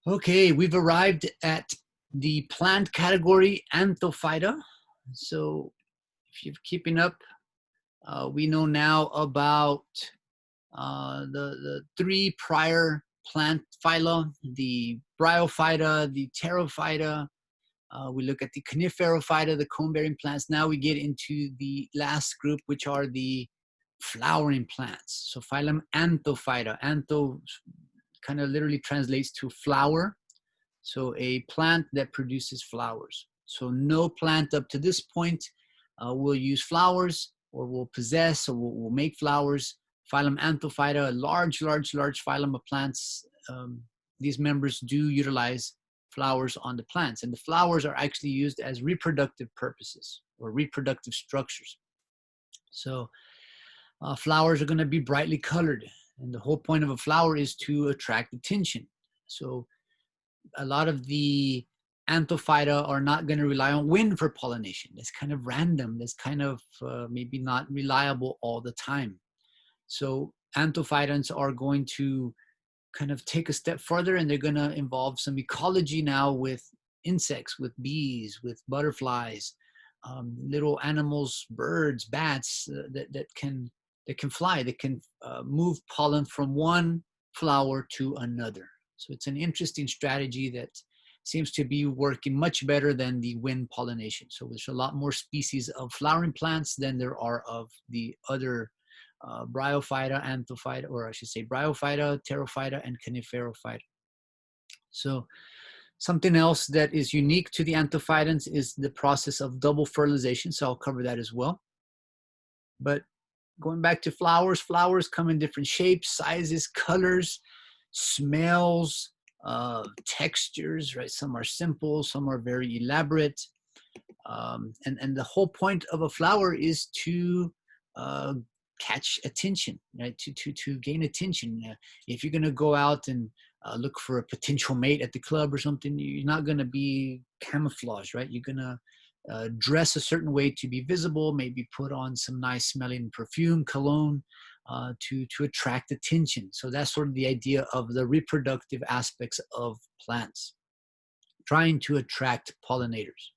Okay, we've arrived at the plant category Anthophyta. So if you're keeping up, we know now about the three prior plant phyla, the Bryophyta, the Pterophyta. We look at the Coniferophyta, the cone-bearing plants. Now we get into the last group, which are the flowering plants. So phylum Anthophyta. Antho kind of literally translates to flower. So a plant that produces flowers. So no plant up to this point will use flowers or will possess or will make flowers. Phylum Anthophyta, a large phylum of plants. These members do utilize flowers on the plants, and the flowers are actually used as reproductive purposes or reproductive structures. So flowers are going to be brightly colored, and the whole point of a flower is to attract attention. So a lot of the Anthophyta are not going to rely on wind for pollination. That's kind of random. That's kind of maybe not reliable all the time. So Anthophytans are going to kind of take a step further, and they're going to involve some ecology now with insects, with bees, with butterflies, little animals, birds, bats that can fly, that can move pollen from one flower to another. So it's an interesting strategy that seems to be working much better than the wind pollination. So there's a lot more species of flowering plants than there are of the other Bryophyta, Anthophyta, or I should say Bryophyta, Pterophyta, and Coniferophyta. So something else that is unique to the Anthophytans is the process of double fertilization. So I'll cover that as well. But going back to flowers, flowers come in different shapes, sizes, colors, smells, textures, right? Some are simple, some are very elaborate. And the whole point of a flower is to catch attention, right? To gain attention. If you're going to go out and look for a potential mate at the club or something, you're not going to be camouflaged, right? You're going to dress a certain way to be visible, maybe put on some nice smelling perfume, cologne, to attract attention. So that's sort of the idea of the reproductive aspects of plants, trying to attract pollinators.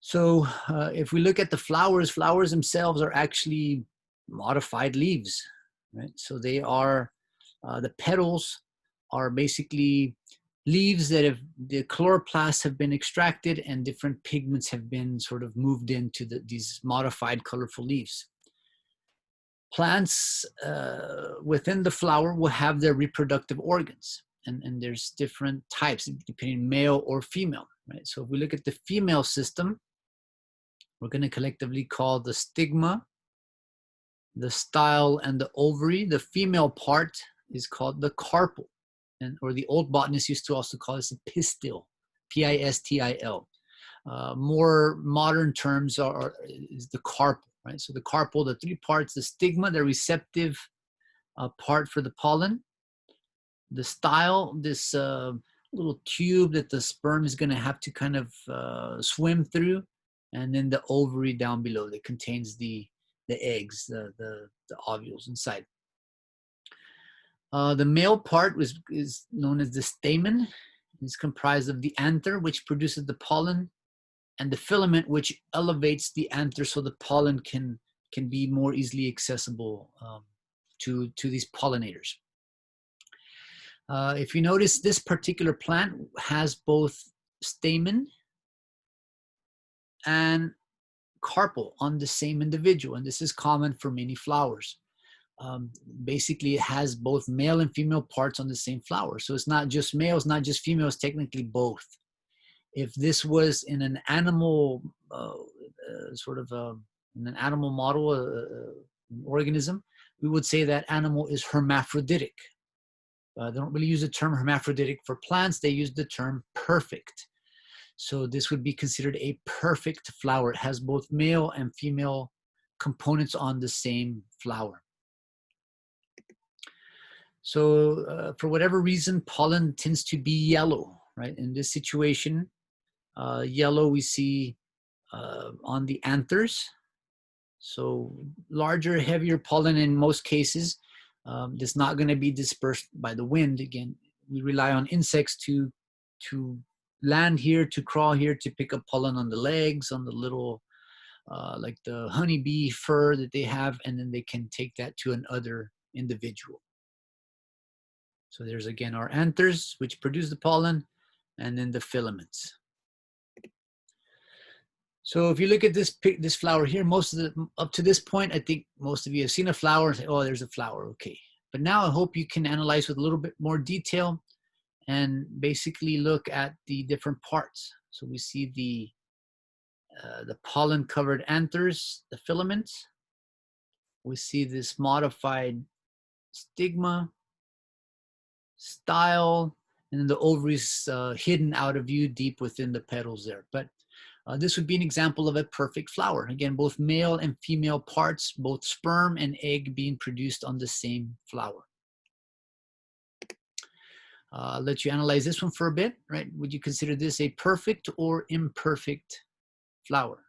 So if we look at the flowers, flowers themselves are actually modified leaves, right? So they are, the petals are basically leaves that have, the chloroplasts have been extracted and different pigments have been sort of moved into these modified colorful leaves. Plants within the flower will have their reproductive organs, and there's different types depending male or female, right? So if we look at the female system, we're going to collectively call the stigma, the style, and the ovary. The female part is called the carpel, or the old botanists used to also call this a pistil, P-I-S-T-I-L. More modern terms is the carpel, right? So the carpel, the three parts: the stigma, the receptive part for the pollen; the style, this little tube that the sperm is going to have to kind of swim through; and then the ovary down below that contains the eggs, the ovules inside. The male part is known as the stamen. It's comprised of the anther, which produces the pollen, and the filament, which elevates the anther so the pollen can be more easily accessible to these pollinators. If you notice, this particular plant has both stamen and carpel on the same individual, and this is common for many flowers. Basically, it has both male and female parts on the same flower. So it's not just males, not just females, technically both. If this was in an animal, in an animal model, an organism, we would say that animal is hermaphroditic. They don't really use the term hermaphroditic for plants. They use the term perfect. So this would be considered a perfect flower. It has both male and female components on the same flower. So for whatever reason, pollen tends to be yellow, right? In this situation, yellow we see on the anthers. So larger, heavier pollen in most cases. It's not going to be dispersed by the wind. Again, we rely on insects to land here, to crawl here, to pick up pollen on the legs, on the little, like the honeybee fur that they have, and then they can take that to another individual. So there's again our anthers, which produce the pollen, and then the filaments. So if you look at this flower here, up to this point, I think most of you have seen a flower and say, oh, there's a flower, okay. But now I hope you can analyze with a little bit more detail and basically look at the different parts. So we see the pollen-covered anthers, the filaments. We see this modified stigma, style, and then the ovaries hidden out of view deep within the petals there. But this would be an example of a perfect flower. Again, both male and female parts, both sperm and egg being produced on the same flower. I'll let you analyze this one for a bit, right? Would you consider this a perfect or imperfect flower?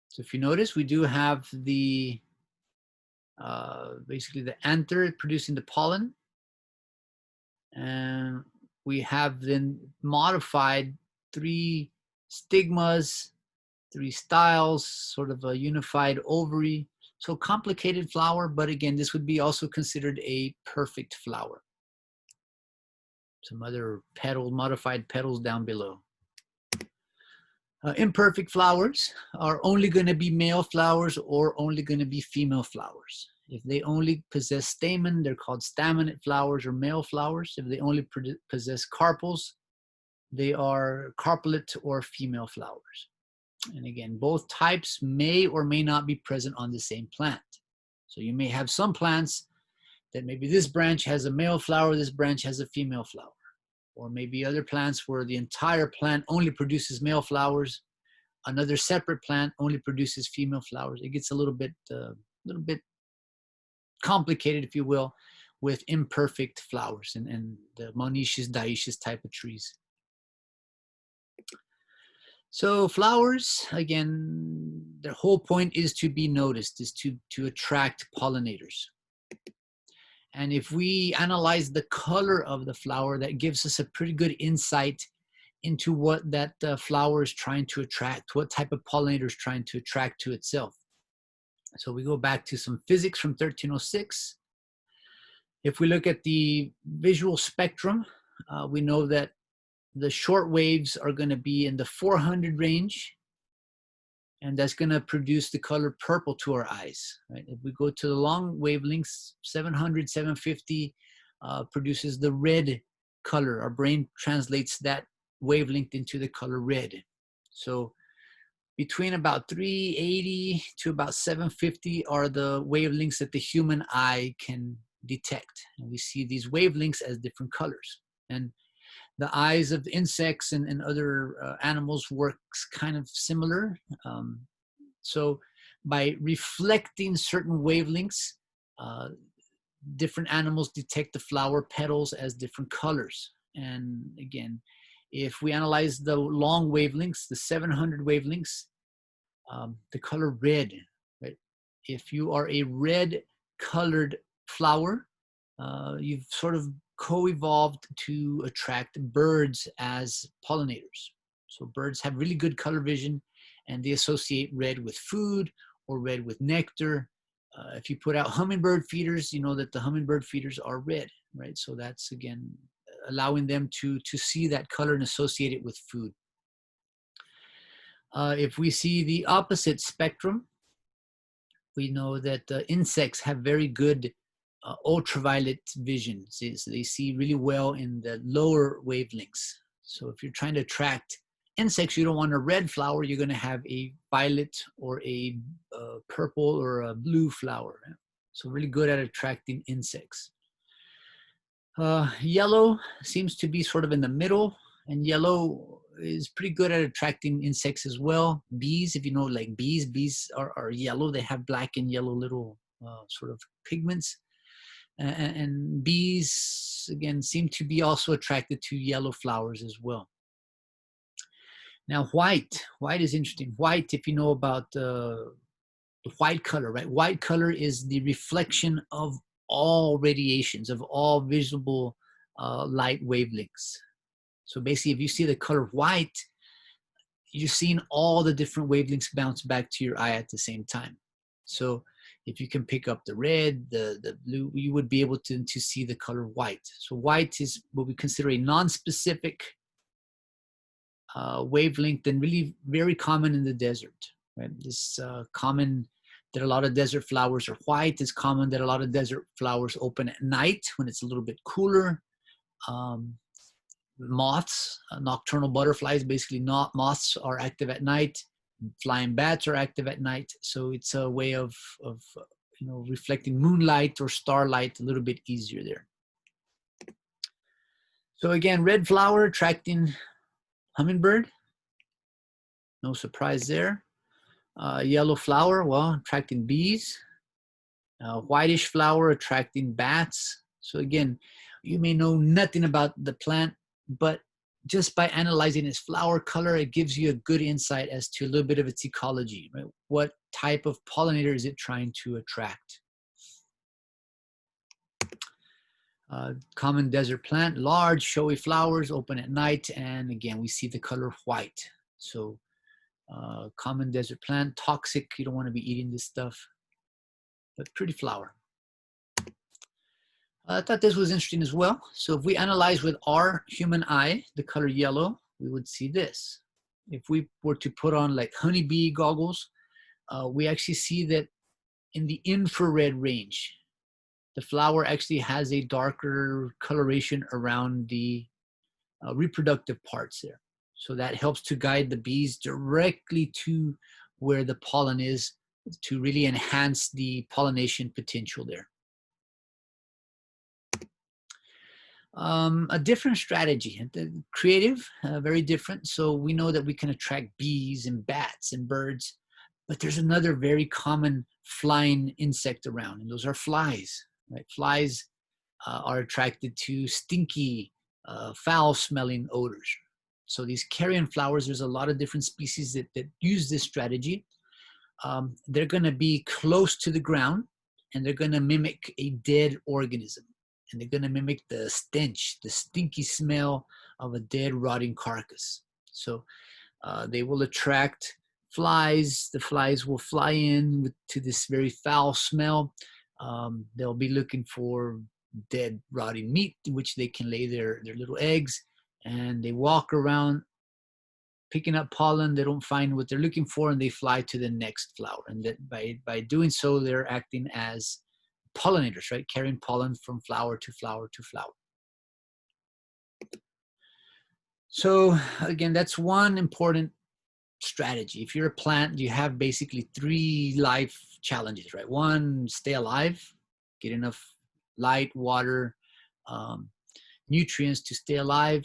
So if you notice, we do have the, basically the anther producing the pollen. And we have then modified 3 stigmas, 3 styles, sort of a unified ovary. So complicated flower, but again, this would be also considered a perfect flower. Some other modified petals down below. Imperfect flowers are only going to be male flowers or only going to be female flowers. If they only possess stamen, they're called staminate flowers or male flowers. If they only possess carpels, they are carpelate or female flowers. And again, both types may or may not be present on the same plant. So you may have some plants that maybe this branch has a male flower, this branch has a female flower. Or maybe other plants where the entire plant only produces male flowers, another separate plant only produces female flowers. It gets a little bit complicated, if you will, with imperfect flowers and the monoecious, dioecious type of trees. So flowers, again, their whole point is to be noticed, is to attract pollinators. And if we analyze the color of the flower, that gives us a pretty good insight into what that flower is trying to attract, what type of pollinator is trying to attract to itself. So we go back to some physics from 1306. If we look at the visual spectrum, we know that the short waves are going to be in the 400 range, and that's going to produce the color purple to our eyes. Right? If we go to the long wavelengths, 700, 750 produces the red color. Our brain translates that wavelength into the color red. So between about 380 to about 750 are the wavelengths that the human eye can detect. And we see these wavelengths as different colors. And the eyes of the insects and other animals works kind of similar. So by reflecting certain wavelengths, different animals detect the flower petals as different colors. And again, if we analyze the long wavelengths, the 700 wavelengths, the color red, right? If you are a red colored flower, you've sort of co-evolved to attract birds as pollinators. So birds have really good color vision, and they associate red with food or red with nectar. If you put out hummingbird feeders, you know that the hummingbird feeders are red, right? So that's, again, allowing them to see that color and associate it with food. If we see the opposite spectrum, we know that insects have very good ultraviolet vision. So they see really well in the lower wavelengths. So if you're trying to attract insects, you don't want a red flower, you're going to have a violet or a purple or a blue flower. So really good at attracting insects. Yellow seems to be sort of in the middle, and yellow is pretty good at attracting insects as well. Bees, if you know, like bees are yellow. They have black and yellow little sort of pigments. And bees, again, seem to be also attracted to yellow flowers as well. Now, white is interesting. White, if you know about the white color, right? White color is the reflection of all radiations, of all visible light wavelengths. So basically, if you see the color white, you're seeing all the different wavelengths bounce back to your eye at the same time. So if you can pick up the red, the blue, you would be able to see the color white. So white is what we consider a non-specific wavelength and really very common in the desert. Right? It's common that a lot of desert flowers are white. It's common that a lot of desert flowers open at night when it's a little bit cooler. Moths, nocturnal butterflies, basically not moths, are active at night. Flying bats are active at night. So it's a way of reflecting moonlight or starlight a little bit easier there. So again, red flower attracting hummingbird. No surprise there. Yellow flower, well, attracting bees. Whitish flower attracting bats. So again, you may know nothing about the plant, but just by analyzing its flower color, it gives you a good insight as to a little bit of its ecology, right? What type of pollinator is it trying to attract? Common desert plant, large, showy flowers, open at night, and again, we see the color white. So common desert plant, toxic, you don't want to be eating this stuff, but pretty flower. I thought this was interesting as well. So if we analyze with our human eye, the color yellow, we would see this. If we were to put on like honeybee goggles, we actually see that in the infrared range, the flower actually has a darker coloration around the reproductive parts there. So that helps to guide the bees directly to where the pollen is to really enhance the pollination potential there. A different strategy, creative, very different. So we know that we can attract bees and bats and birds, but there's another very common flying insect around, and those are flies. Right? Flies are attracted to stinky, foul-smelling odors. So these carrion flowers, there's a lot of different species that use this strategy. They're going to be close to the ground, and they're going to mimic a dead organism. And they're going to mimic the stench, the stinky smell of a dead, rotting carcass. So they will attract flies. The flies will fly in to this very foul smell. They'll be looking for dead, rotting meat, in which they can lay their little eggs. And they walk around picking up pollen. They don't find what they're looking for, and they fly to the next flower. And that by doing so, they're acting as pollinators, right? Carrying pollen from flower to flower to flower. So again, that's one important strategy. If you're a plant, you have basically 3 life challenges, right? 1, stay alive, get enough light, water, nutrients to stay alive.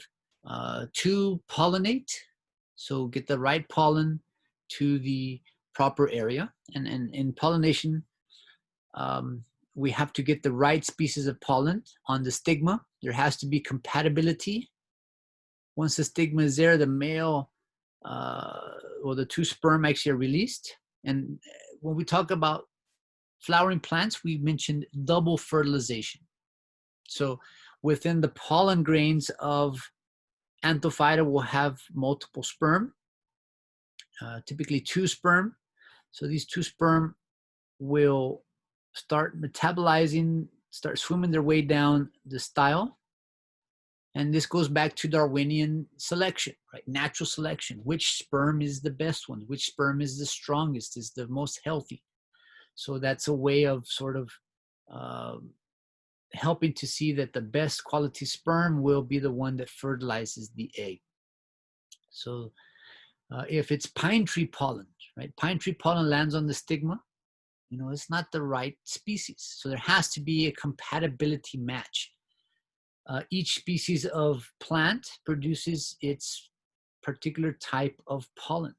2, pollinate. So get the right pollen to the proper area. And in pollination, we have to get the right species of pollen on the stigma. There has to be compatibility. Once the stigma is there, the male or the 2 sperm actually are released. And when we talk about flowering plants, we mentioned double fertilization. So within the pollen grains of Anthophyta will have multiple sperm, typically 2 sperm. So these 2 sperm will start metabolizing, start swimming their way down the style. And this goes back to Darwinian selection, right? Natural selection. Which sperm is the best one? Which sperm is the strongest, is the most healthy? So that's a way of sort of helping to see that the best quality sperm will be the one that fertilizes the egg. So if it's pine tree pollen, right? Pine tree pollen lands on the stigma, it's not the right species. So there has to be a compatibility match. Each species of plant produces its particular type of pollen.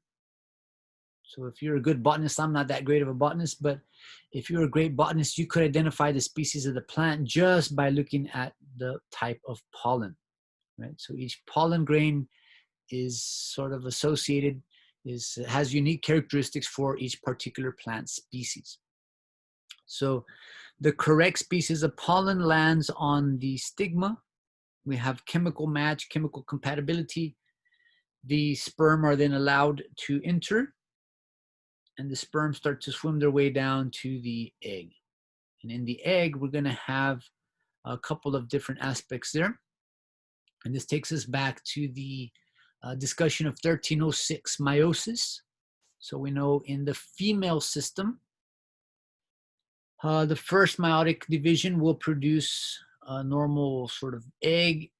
So if you're a good botanist, I'm not that great of a botanist, but if you're a great botanist, you could identify the species of the plant just by looking at the type of pollen, right? So each pollen grain is sort of associated, has unique characteristics for each particular plant species. So The correct species of pollen lands on the stigma. We have chemical match, chemical compatibility. The sperm are then allowed to enter, and the sperm start to swim their way down to the egg. And in the egg, we're going to have a couple of different aspects there. And this takes us back to the discussion of 1306, meiosis. So we know in the female system, the first meiotic division will produce a normal sort of egg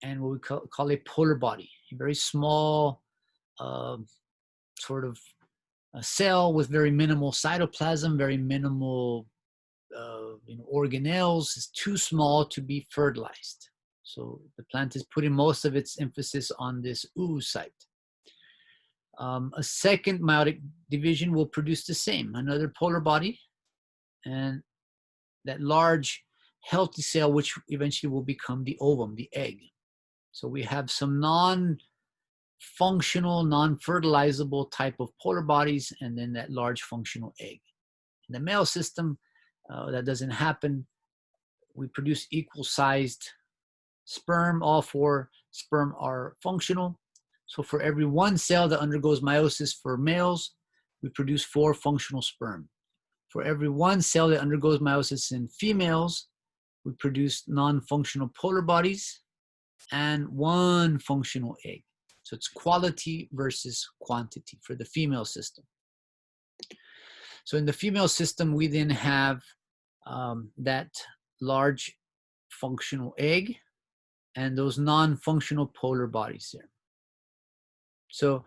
and what we call a polar body, a very small sort of a cell with very minimal cytoplasm, very minimal organelles. It's too small to be fertilized. So the plant is putting most of its emphasis on this ooze site. A second meiotic division will produce the same, another polar body, and that large healthy cell, which eventually will become the ovum, the egg. So we have some non-functional, non-fertilizable type of polar bodies, and then that large functional egg. In the male system, that doesn't happen. We produce equal-sized sperm. All four sperm are functional. So for every one cell that undergoes meiosis for males, we produce 4 functional sperm. For every one cell that undergoes meiosis in females, we produce non-functional polar bodies and 1 functional egg. So it's quality versus quantity for the female system. So in the female system, we then have that large functional egg and those non-functional polar bodies there. So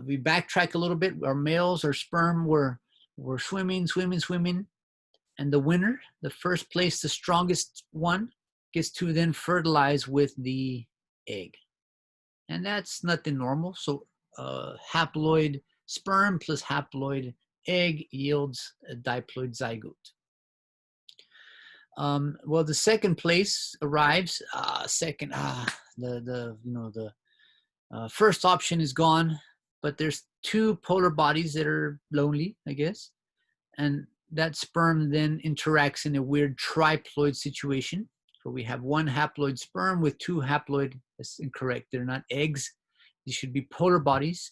we backtrack a little bit. Our males, our sperm were swimming, and the winner, the first place, the strongest one, gets to then fertilize with the egg. And that's nothing normal. So haploid sperm plus haploid egg yields a diploid zygote. Well, the second place arrives. The first option is gone, but there's 2 polar bodies that are lonely, I guess, and that sperm then interacts in a weird triploid situation. So we have 1 haploid sperm with 2 haploid. That's incorrect. They're not eggs. These should be polar bodies.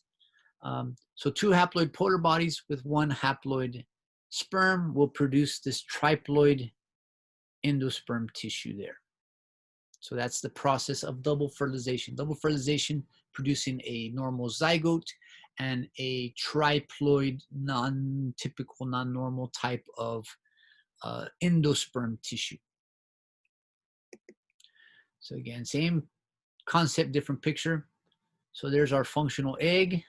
So 2 haploid polar bodies with 1 haploid sperm will produce this triploid endosperm tissue there. So that's the process of double fertilization. Double fertilization producing a normal zygote and a triploid, non-typical, non-normal type of endosperm tissue. So again, same concept, different picture. So there's our functional egg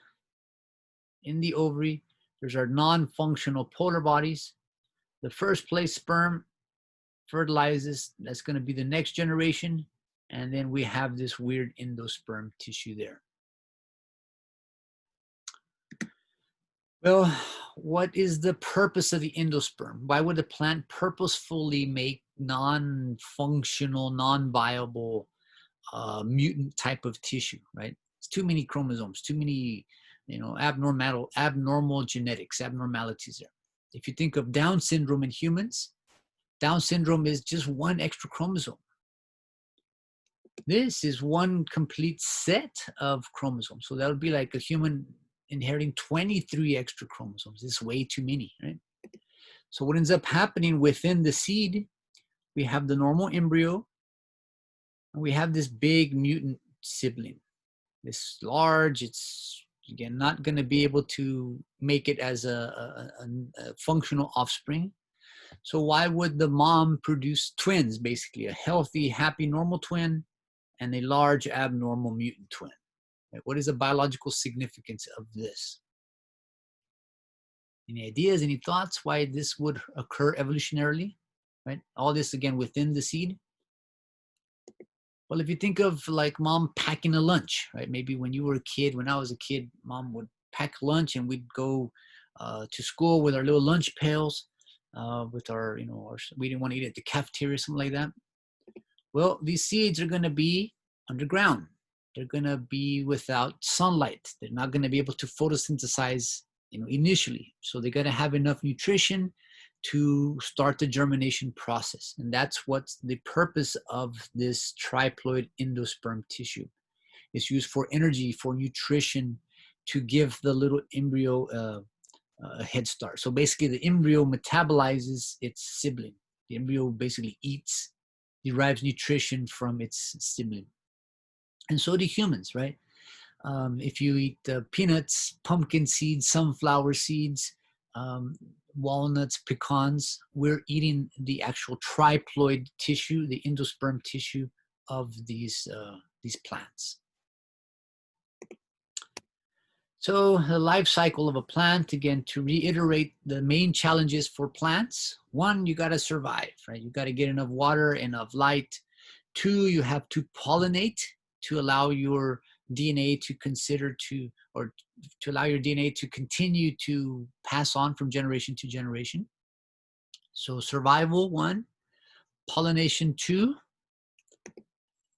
in the ovary. There's our non-functional polar bodies. The first place sperm fertilizes. That's going to be the next generation. And then we have this weird endosperm tissue there. Well, what is the purpose of the endosperm? Why would a plant purposefully make non-functional, non-viable mutant type of tissue, right? It's too many chromosomes, too many, abnormal genetics, abnormalities there. If you think of Down syndrome in humans, Down syndrome is just 1 extra chromosome. This is 1 complete set of chromosomes. So that would be like a human inheriting 23 extra chromosomes. This is way too many, right? So what ends up happening within the seed, we have the normal embryo, and we have this big mutant sibling. This large, it's again not going to be able to make it as a functional offspring. So why would the mom produce twins, basically a healthy, happy, normal twin and a large abnormal mutant twin? Right? What is the biological significance of this? Any ideas, any thoughts why this would occur evolutionarily? Right? All this again within the seed. Well, if you think of like mom packing a lunch, right? Maybe when you were a kid, when I was a kid, mom would pack lunch and we'd go to school with our little lunch pails, with our, we didn't want to eat at the cafeteria, something like that. Well, these seeds are going to be underground. They're going to be without sunlight. They're not going to be able to photosynthesize, initially. So they're going to have enough nutrition to start the germination process. And that's what's the purpose of this triploid endosperm tissue. It's used for energy, for nutrition, to give the little embryo a head start. So basically the embryo metabolizes its sibling. The embryo basically derives nutrition from its sibling. And so do humans, right? If you eat peanuts, pumpkin seeds, sunflower seeds, walnuts, pecans, we're eating the actual triploid tissue, the endosperm tissue of these plants. So the life cycle of a plant, again, to reiterate the main challenges for plants. One, you got to survive, right? You got to get enough water, enough light. Two, you have to pollinate to allow your DNA to allow your DNA to continue to pass on from generation to generation. So survival, one, pollination, two.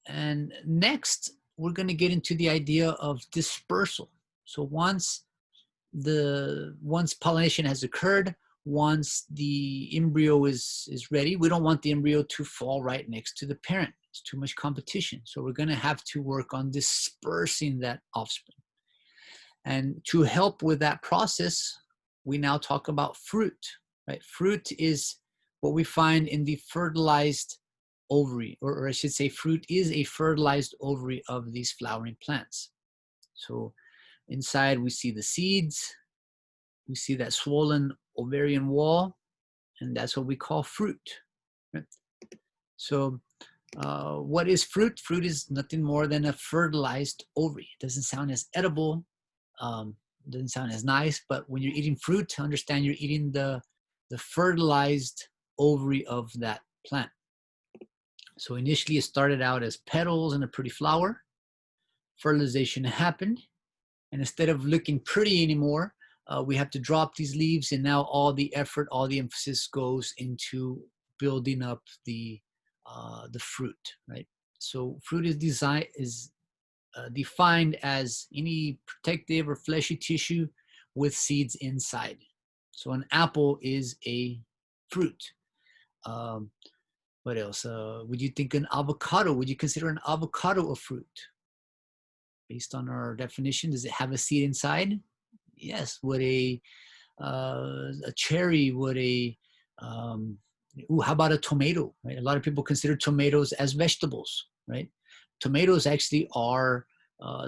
And next, we're going to get into the idea of dispersal. So once pollination has occurred, once the embryo is ready, we don't want the embryo to fall right next to the parent. It's too much competition. So we're going to have to work on dispersing that offspring. And to help with that process, we now talk about fruit, right? Fruit is what we find in the fertilized ovary, or I should say fruit is a fertilized ovary of these flowering plants. So inside we see the seeds, we see that swollen ovarian wall, and that's what we call fruit. Right? So what is fruit? Fruit is nothing more than a fertilized ovary. It doesn't sound as edible, doesn't sound as nice, but when you're eating fruit, understand you're eating the fertilized ovary of that plant. So initially it started out as petals and a pretty flower. Fertilization happened, and instead of looking pretty anymore, we have to drop these leaves, and now all the effort, all the emphasis goes into building up the fruit, right? So fruit is defined as any protective or fleshy tissue with seeds inside. So an apple is a fruit. What else? Would you think an avocado? Would you consider an avocado a fruit? Based on our definition, does it have a seed inside? Yes. Would a cherry? Would how about a tomato? Right? A lot of people consider tomatoes as vegetables, right? Tomatoes actually are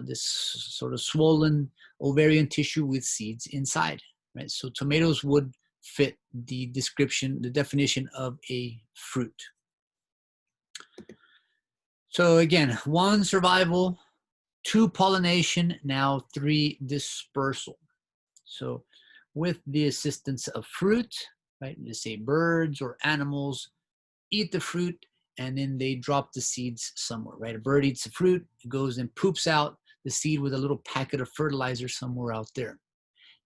this sort of swollen ovarian tissue with seeds inside, right? So tomatoes would fit the description, the definition of a fruit. So again, 1, survival, 2, pollination, now 3, dispersal. So with the assistance of fruit, right, let's say birds or animals eat the fruit and then they drop the seeds somewhere, right? A bird eats the fruit, it goes and poops out the seed with a little packet of fertilizer somewhere out there.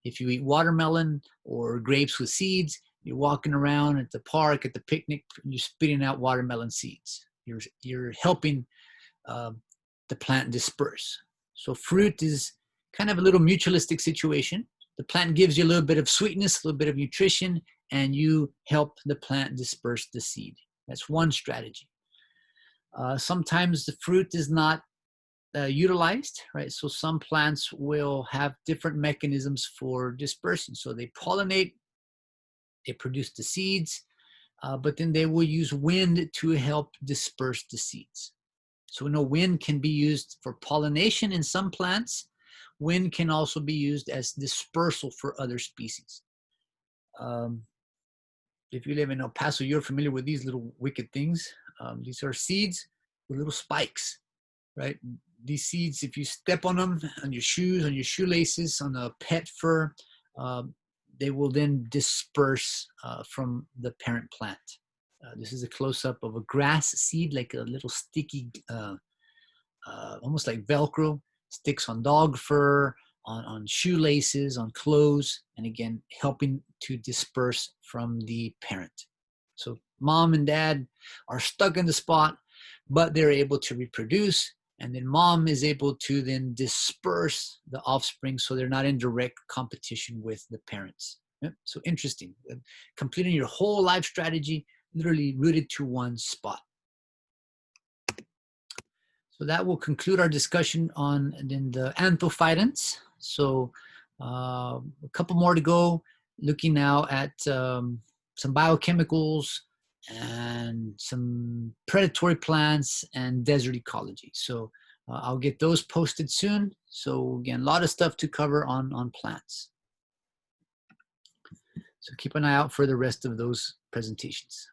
If you eat watermelon or grapes with seeds, you're walking around at the park, at the picnic, you're spitting out watermelon seeds. You're helping the plant disperse. So fruit is kind of a little mutualistic situation. The plant gives you a little bit of sweetness, a little bit of nutrition, and you help the plant disperse the seed. That's one strategy. Sometimes the fruit is not utilized, right? So some plants will have different mechanisms for dispersing. So they pollinate, they produce the seeds, but then they will use wind to help disperse the seeds. So we know wind can be used for pollination in some plants. Wind can also be used as dispersal for other species. If you live in El Paso, you're familiar with these little wicked things. These are seeds with little spikes, right? These seeds, if you step on them, on your shoes, on your shoelaces, on a pet fur, they will then disperse from the parent plant. This is a close-up of a grass seed, like a little sticky, almost like Velcro, sticks on dog fur, on shoelaces, on clothes, and again, helping to disperse from the parent. So mom and dad are stuck in the spot, but they're able to reproduce, and then mom is able to then disperse the offspring so they're not in direct competition with the parents. Yep. So interesting. Completing your whole life strategy, literally rooted to one spot. So that will conclude our discussion on the anthophytans. So a couple more to go, looking now at some biochemicals and some predatory plants and desert ecology. So I'll get those posted soon. So again, a lot of stuff to cover on plants. So keep an eye out for the rest of those presentations.